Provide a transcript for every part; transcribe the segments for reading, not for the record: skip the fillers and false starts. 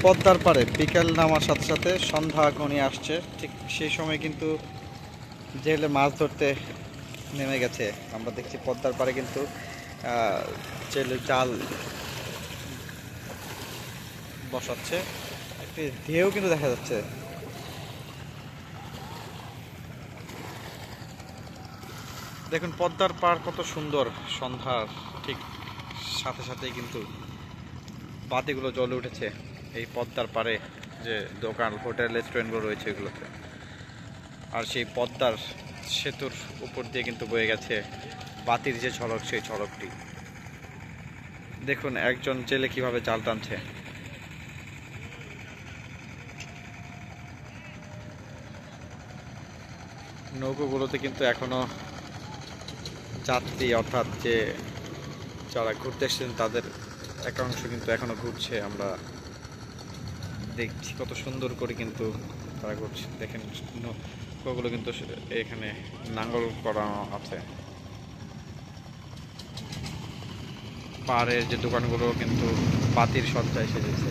পদ্মার পাড়ে বিকেল নামার সাথে সাথে সন্ধ্যা ঘনিয়ে আসছে, ঠিক সেই সময় কিন্তু জেলে মাছ ধরতে নেমে গেছে। আমরা দেখছি পদ্মার পাড়ে কিন্তু জেলে জাল বসাচ্ছে, একটি ঢেউ কিন্তু দেখা যাচ্ছে। দেখুন পদ্মার পাড় কত সুন্দর, সন্ধ্যার ঠিক সাথে সাথেই কিন্তু বাতিগুলো জ্বলে উঠেছে এই পদ্মার পাড়ে, যে দোকান হোটেল রেস্টুরেন্টগুলো রয়েছে এগুলোতে। আর সেই পদ্মার সেতুর উপর দিয়ে কিন্তু বয়ে গেছে বাতির যে ঝলক, সেই ঝলকটি দেখুন। একজন জেলে কিভাবে জাল টানছে। নৌকোগুলোতে কিন্তু এখনো যাত্রী, অর্থাৎ যে যারা ঘুরতে এসেছেন তাদের একাংশ কিন্তু এখনো ঘুরছে। আমরা দেখছি কত সুন্দর করে কিন্তু তারা ঘুরছে। দেখেন নৌকোগুলো কিন্তু এখানে নাঙ্গল করা আছে। পাহাড়ের যে দোকানগুলো কিন্তু বাতির সজ্জায় সেজেছে।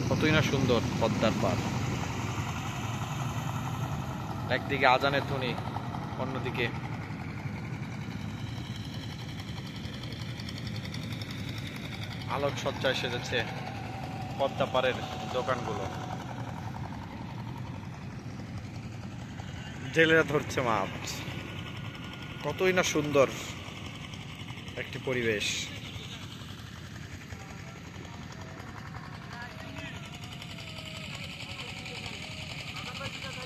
কতই না সুন্দর পদ্মার পাড়। একদিকে আজানের ধ্বনি, অন্যদিকে আলোক সজ্জায় সেজেছে পদ্মা পাড়ের দোকানগুলো। জেলেরা ধরছে মাছ। কতই না সুন্দর একটি পরিবেশ।